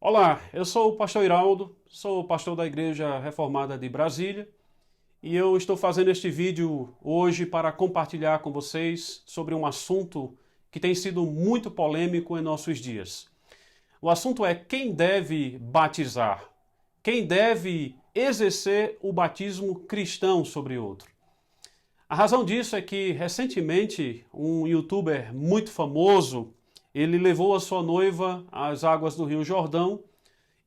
Olá, eu sou o pastor Iraldo, sou pastor da Igreja Reformada de Brasília e eu estou fazendo este vídeo hoje para compartilhar com vocês sobre um assunto que tem sido muito polêmico em nossos dias. O assunto é quem deve batizar, quem deve exercer o batismo cristão sobre outro. A razão disso é que recentemente um youtuber muito famoso ele levou a sua noiva às águas do Rio Jordão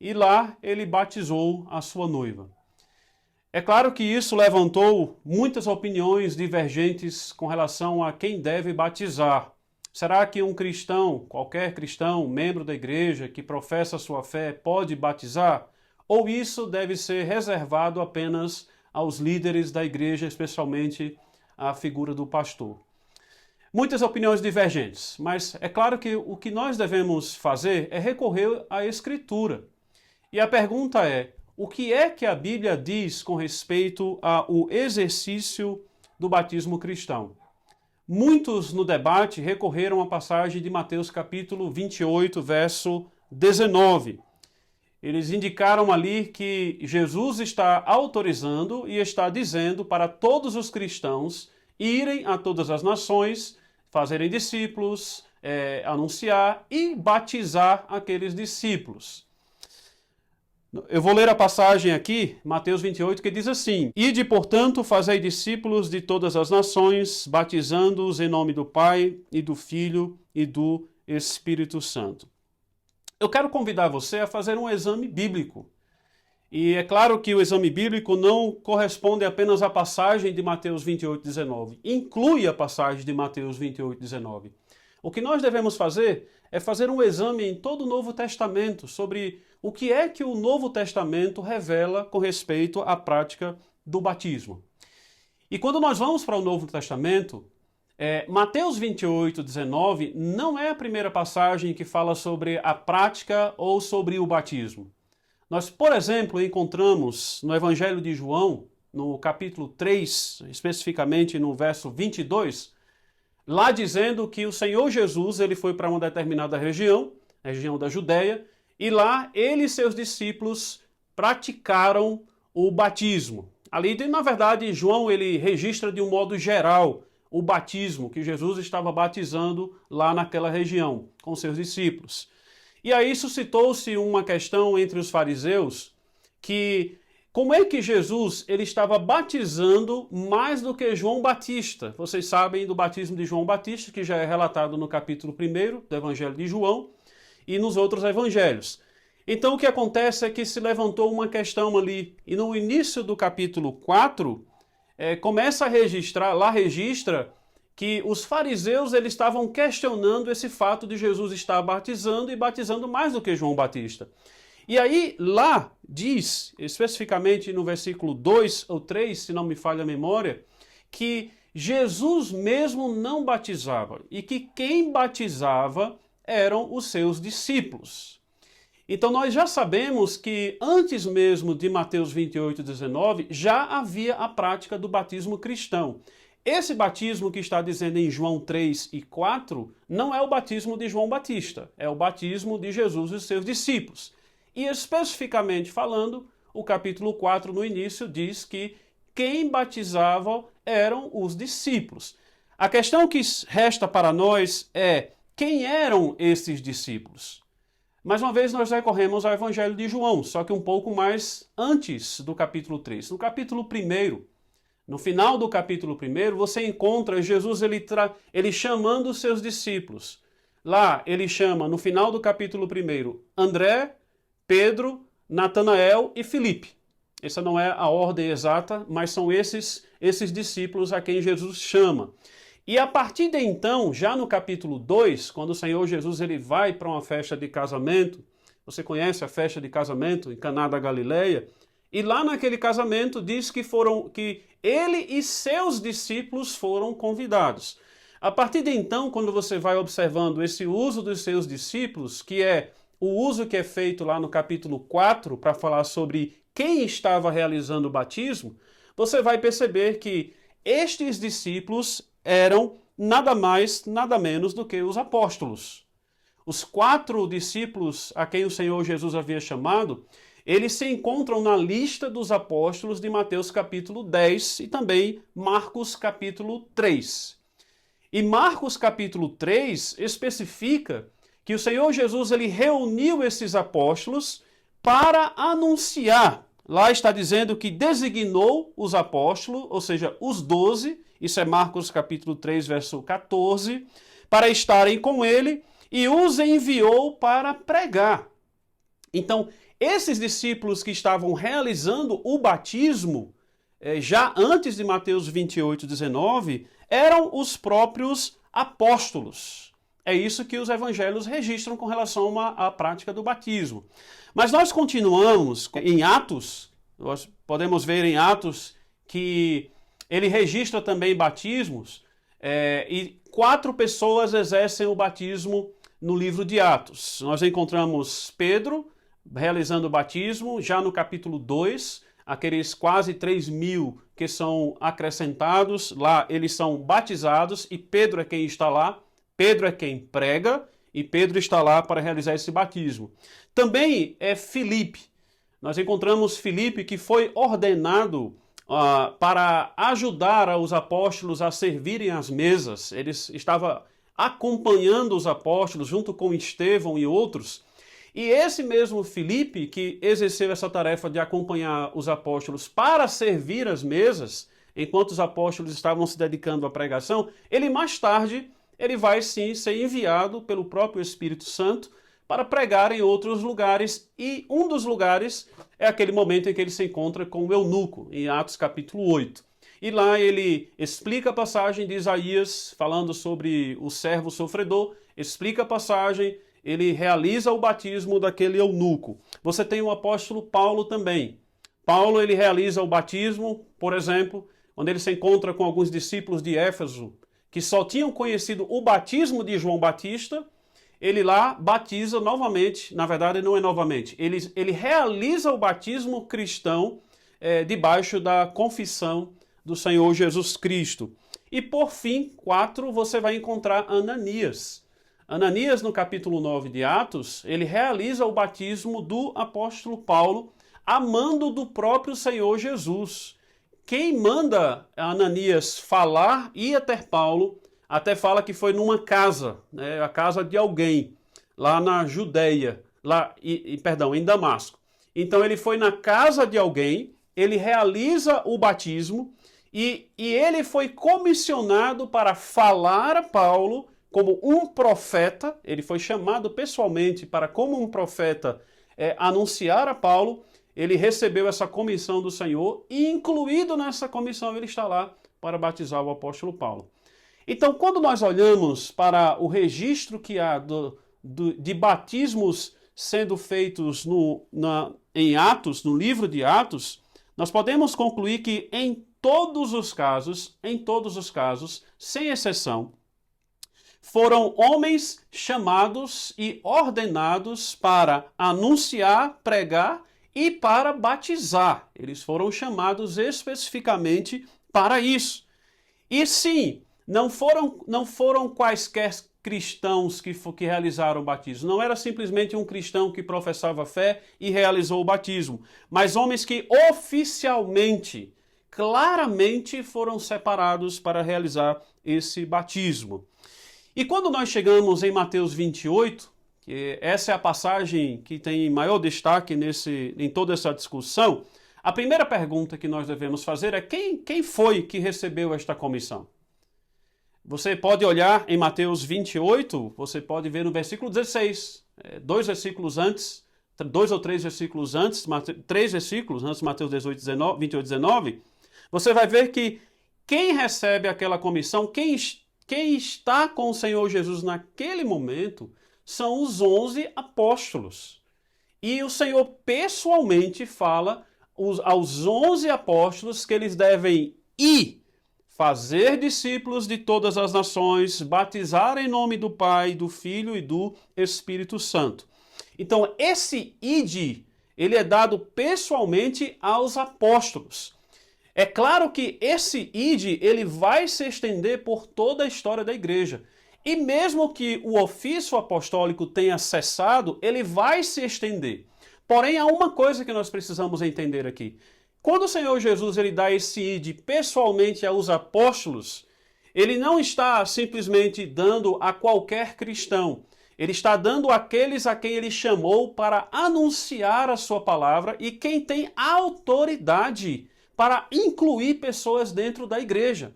e lá ele batizou a sua noiva. É claro que isso levantou muitas opiniões divergentes com relação a quem deve batizar. Será que um cristão, qualquer cristão, membro da igreja que professa sua fé, pode batizar? Ou isso deve ser reservado apenas aos líderes da igreja, especialmente a figura do pastor? Muitas opiniões divergentes, mas é claro que o que nós devemos fazer é recorrer à Escritura. E a pergunta é, o que é que a Bíblia diz com respeito ao exercício do batismo cristão? Muitos no debate recorreram à passagem de Mateus capítulo 28, verso 19. Eles indicaram ali que Jesus está autorizando e está dizendo para todos os cristãos irem a todas as nações, fazerem discípulos, anunciar e batizar aqueles discípulos. Eu vou ler a passagem aqui, Mateus 28, que diz assim: Ide, portanto, fazei discípulos de todas as nações, batizando-os em nome do Pai, e do Filho, e do Espírito Santo. Eu quero convidar você a fazer um exame bíblico. E é claro que o exame bíblico não corresponde apenas à passagem de Mateus 28, 19. Inclui a passagem de Mateus 28, 19. O que nós devemos fazer é fazer um exame em todo o Novo Testamento sobre o que é que o Novo Testamento revela com respeito à prática do batismo. E quando nós vamos para o Novo Testamento, Mateus 28, 19 não é a primeira passagem que fala sobre a prática ou sobre o batismo. Nós, por exemplo, encontramos no Evangelho de João, no capítulo 3, especificamente no verso 22, lá dizendo que o Senhor Jesus ele foi para uma determinada região, a região da Judéia, e lá ele e seus discípulos praticaram o batismo. Ali, na verdade, João ele registra de um modo geral o batismo que Jesus estava batizando lá naquela região com seus discípulos. E aí suscitou-se uma questão entre os fariseus que como é que Jesus ele estava batizando mais do que João Batista? Vocês sabem do batismo de João Batista, que já é relatado no capítulo 1 do Evangelho de João e nos outros evangelhos. Então o que acontece é que se levantou uma questão ali e no início do capítulo 4 começa a registra que os fariseus eles estavam questionando esse fato de Jesus estar batizando e batizando mais do que João Batista. E aí lá diz, especificamente no versículo 2 ou 3, se não me falha a memória, que Jesus mesmo não batizava e que quem batizava eram os seus discípulos. Então nós já sabemos que antes mesmo de Mateus 28, 19, já havia a prática do batismo cristão. Esse batismo que está dizendo em João 3 e 4 não é o batismo de João Batista, é o batismo de Jesus e seus discípulos. E especificamente falando, o capítulo 4 no início diz que quem batizava eram os discípulos. A questão que resta para nós é quem eram esses discípulos? Mais uma vez nós recorremos ao Evangelho de João, só que um pouco mais antes do capítulo 3. No capítulo 1, no final do capítulo 1, você encontra Jesus ele chamando os seus discípulos. Lá ele chama, no final do capítulo 1, André, Pedro, Natanael e Filipe. Essa não é a ordem exata, mas são esses discípulos a quem Jesus chama. E a partir de então, já no capítulo 2, quando o Senhor Jesus ele vai para uma festa de casamento, você conhece a festa de casamento em Caná da Galileia, e lá naquele casamento diz que ele e seus discípulos foram convidados. A partir de então, quando você vai observando esse uso dos seus discípulos, que é o uso que é feito lá no capítulo 4, para falar sobre quem estava realizando o batismo, você vai perceber que estes discípulos eram nada mais, nada menos do que os apóstolos. os 4 discípulos a quem o Senhor Jesus havia chamado, eles se encontram na lista dos apóstolos de Mateus capítulo 10 e também Marcos capítulo 3. E Marcos capítulo 3 especifica que o Senhor Jesus ele reuniu esses apóstolos para anunciar. Lá está dizendo que designou os apóstolos, ou seja, os 12, isso é Marcos capítulo 3, verso 14, para estarem com ele e os enviou para pregar. Então, esses discípulos que estavam realizando o batismo, já antes de Mateus 28, 19, eram os próprios apóstolos. É isso que os evangelhos registram com relação à prática do batismo. Mas nós continuamos em Atos, nós podemos ver em Atos que ele registra também batismos, e 4 pessoas exercem o batismo no livro de Atos. Nós encontramos Pedro realizando o batismo, já no capítulo 2, aqueles quase 3.000 que são acrescentados, lá eles são batizados e Pedro é quem está lá, Pedro é quem prega e Pedro está lá para realizar esse batismo. Também é Filipe. Nós encontramos Filipe que foi ordenado para ajudar os apóstolos a servirem as mesas. Ele estava acompanhando os apóstolos junto com Estevão e outros. E esse mesmo Filipe que exerceu essa tarefa de acompanhar os apóstolos para servir as mesas, enquanto os apóstolos estavam se dedicando à pregação, ele mais tarde ele vai sim ser enviado pelo próprio Espírito Santo para pregar em outros lugares, e um dos lugares é aquele momento em que ele se encontra com o eunuco, em Atos capítulo 8. E lá ele explica a passagem de Isaías, falando sobre o servo sofredor, explica a passagem, ele realiza o batismo daquele eunuco. Você tem o apóstolo Paulo também. Paulo ele realiza o batismo, por exemplo, quando ele se encontra com alguns discípulos de Éfeso, que só tinham conhecido o batismo de João Batista, ele lá batiza novamente, na verdade não é novamente, ele realiza o batismo cristão debaixo da confissão do Senhor Jesus Cristo. E por fim, 4, você vai encontrar Ananias. Ananias, no capítulo 9 de Atos, ele realiza o batismo do apóstolo Paulo, a mando do próprio Senhor Jesus. Quem manda Ananias falar, ir até Paulo, até fala que foi numa casa, a casa de alguém, lá na Judeia, em Damasco. Então ele foi na casa de alguém, ele realiza o batismo e ele foi comissionado para falar a Paulo como um profeta, ele foi chamado pessoalmente para, como um profeta, anunciar a Paulo. Ele recebeu essa comissão do Senhor e, incluído nessa comissão, ele está lá para batizar o apóstolo Paulo. Então, quando nós olhamos para o registro que há de batismos sendo feitos em Atos, no livro de Atos, nós podemos concluir que em todos os casos, sem exceção, foram homens chamados e ordenados para anunciar, pregar e para batizar. Eles foram chamados especificamente para isso. E sim, não foram quaisquer cristãos que realizaram o batismo. Não era simplesmente um cristão que professava fé e realizou o batismo, mas homens que oficialmente, claramente foram separados para realizar esse batismo. E quando nós chegamos em Mateus 28, que essa é a passagem que tem maior destaque em toda essa discussão, a primeira pergunta que nós devemos fazer é quem foi que recebeu esta comissão? Você pode olhar em Mateus 28, você pode ver no versículo 16, 2 versículos antes, 2 ou 3 versículos antes, 3 versículos antes de Mateus 28, 19, você vai ver que quem recebe aquela comissão, quem está com o Senhor Jesus naquele momento, são os 11 apóstolos. E o Senhor pessoalmente fala aos 11 apóstolos que eles devem ir, fazer discípulos de todas as nações, batizar em nome do Pai, do Filho e do Espírito Santo. Então, esse ide, ele é dado pessoalmente aos apóstolos. É claro que esse ide, ele vai se estender por toda a história da igreja. E mesmo que o ofício apostólico tenha cessado, ele vai se estender. Porém, há uma coisa que nós precisamos entender aqui. Quando o Senhor Jesus ele dá esse ide pessoalmente aos apóstolos, ele não está simplesmente dando a qualquer cristão. Ele está dando àqueles a quem ele chamou para anunciar a sua palavra e quem tem autoridade para incluir pessoas dentro da igreja.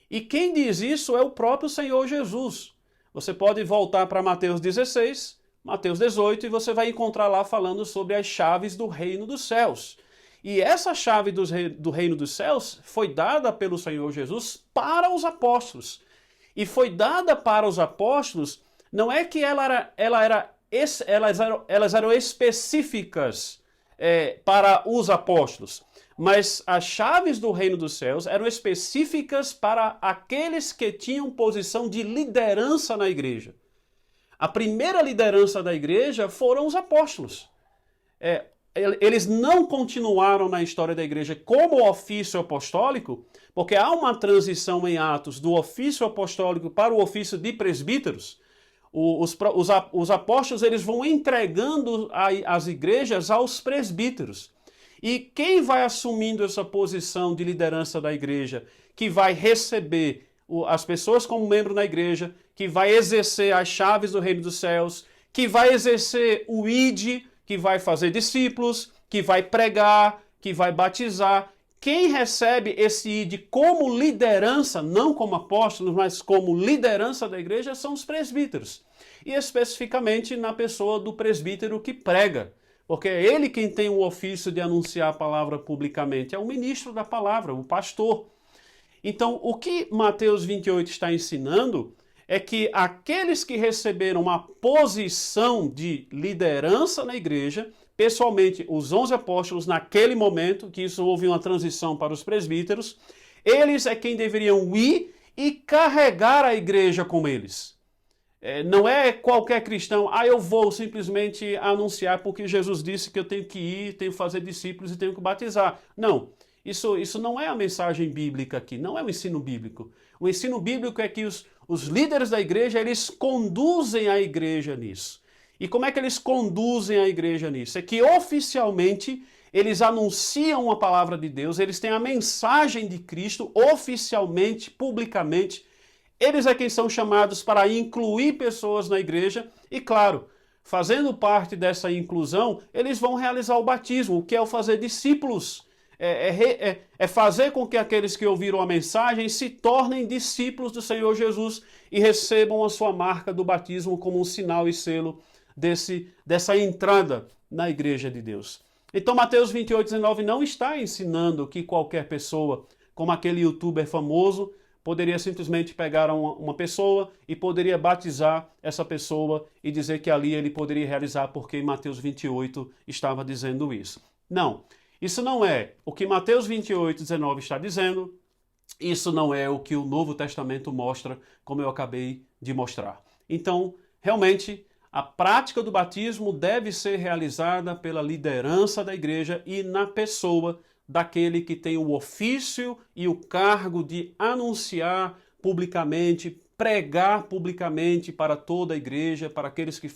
E quem diz isso é o próprio Senhor Jesus. Você pode voltar para Mateus 16, Mateus 18, e você vai encontrar lá falando sobre as chaves do reino dos céus. E essa chave do reino dos céus foi dada pelo Senhor Jesus para os apóstolos. E foi dada para os apóstolos, não é que elas eram específicas para os apóstolos, mas as chaves do reino dos céus eram específicas para aqueles que tinham posição de liderança na igreja. A primeira liderança da igreja foram os apóstolos. Eles não continuaram na história da igreja como ofício apostólico, porque há uma transição em Atos do ofício apostólico para o ofício de presbíteros. Os apóstolos eles vão entregando as igrejas aos presbíteros. E quem vai assumindo essa posição de liderança da igreja, que vai receber as pessoas como membro na igreja, que vai exercer as chaves do reino dos céus, que vai exercer o ide, que vai fazer discípulos, que vai pregar, que vai batizar. Quem recebe esse ide como liderança, não como apóstolos, mas como liderança da igreja, são os presbíteros. E especificamente na pessoa do presbítero que prega. Porque é ele quem tem o ofício de anunciar a palavra publicamente. É o ministro da palavra, o pastor. Então, o que Mateus 28 está ensinando é que aqueles que receberam uma posição de liderança na igreja, pessoalmente os 11 apóstolos naquele momento, que isso houve uma transição para os presbíteros, eles é quem deveriam ir e carregar a igreja com eles. Não é qualquer cristão, eu vou simplesmente anunciar porque Jesus disse que eu tenho que ir, tenho que fazer discípulos e tenho que batizar. Não, isso não é a mensagem bíblica aqui, não é o ensino bíblico. O ensino bíblico é que os líderes da igreja, eles conduzem a igreja nisso. E como é que eles conduzem a igreja nisso? É que oficialmente eles anunciam a palavra de Deus, eles têm a mensagem de Cristo oficialmente, publicamente. Eles é quem são chamados para incluir pessoas na igreja e, claro, fazendo parte dessa inclusão, eles vão realizar o batismo, que é o fazer discípulos. É fazer com que aqueles que ouviram a mensagem se tornem discípulos do Senhor Jesus e recebam a sua marca do batismo como um sinal e selo dessa entrada na igreja de Deus. Então Mateus 28:19 não está ensinando que qualquer pessoa, como aquele youtuber famoso, poderia simplesmente pegar uma pessoa e poderia batizar essa pessoa e dizer que ali ele poderia realizar porque Mateus 28 estava dizendo isso. Não. Isso não é o que Mateus 28:19 está dizendo, isso não é o que o Novo Testamento mostra, como eu acabei de mostrar. Então, realmente, a prática do batismo deve ser realizada pela liderança da igreja e na pessoa daquele que tem o ofício e o cargo de anunciar publicamente, pregar publicamente para toda a igreja, para aqueles que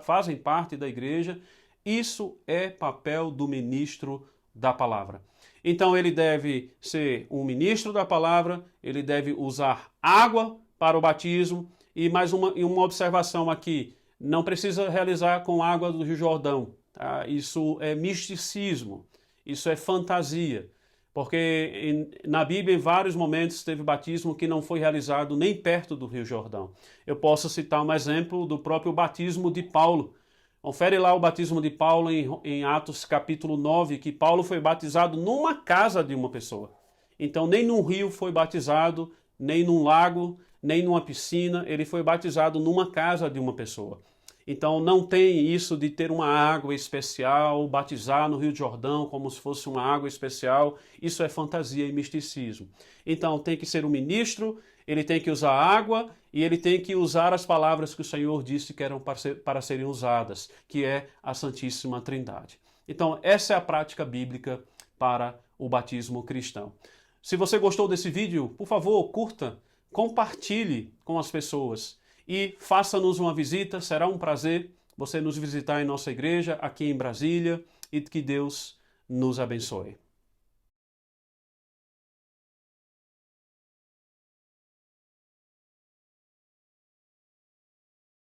fazem parte da igreja. Isso é papel do ministro da palavra. Então ele deve ser um ministro da palavra, ele deve usar água para o batismo e mais uma observação aqui, não precisa realizar com água do Rio Jordão, tá? Isso é misticismo, isso é fantasia, porque na Bíblia em vários momentos teve batismo que não foi realizado nem perto do Rio Jordão. Eu posso citar um exemplo do próprio batismo de Paulo. Confere lá o batismo de Paulo em Atos capítulo 9, que Paulo foi batizado numa casa de uma pessoa. Então nem num rio foi batizado, nem num lago, nem numa piscina, ele foi batizado numa casa de uma pessoa. Então não tem isso de ter uma água especial, batizar no Rio Jordão como se fosse uma água especial, isso é fantasia e misticismo. Então tem que ser um ministro, ele tem que usar água e ele tem que usar as palavras que o Senhor disse que eram para serem usadas, que é a Santíssima Trindade. Então essa é a prática bíblica para o batismo cristão. Se você gostou desse vídeo, por favor, curta, compartilhe com as pessoas e faça-nos uma visita. Será um prazer você nos visitar em nossa igreja aqui em Brasília e que Deus nos abençoe.